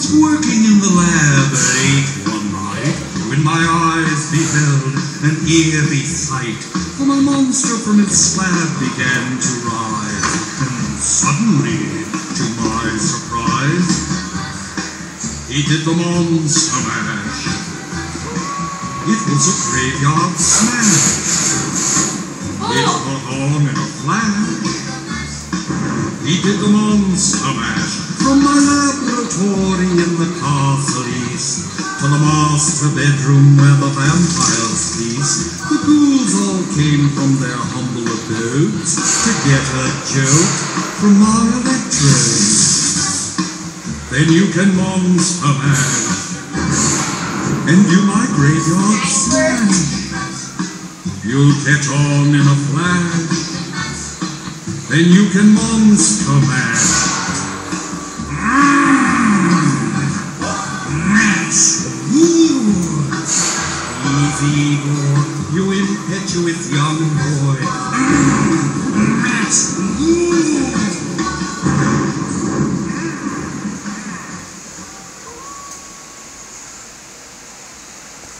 was working in the lab late one night, when my eyes beheld an eerie sight. For my monster from its slab began to rise, and suddenly, to my surprise, he did the monster mash. It was a graveyard smash. It caught on in a flash. He did the monster mash from my laboratory in the castle east to the master bedroom where the vampires feast. The ghouls all came from their humble abodes to get a joke from my electrodes. Then you can monster mash and do my graveyard smash. You'll catch on in a flash. Then you can monster mash. Mash. Easy, boy, you impetuous young boy. Mash.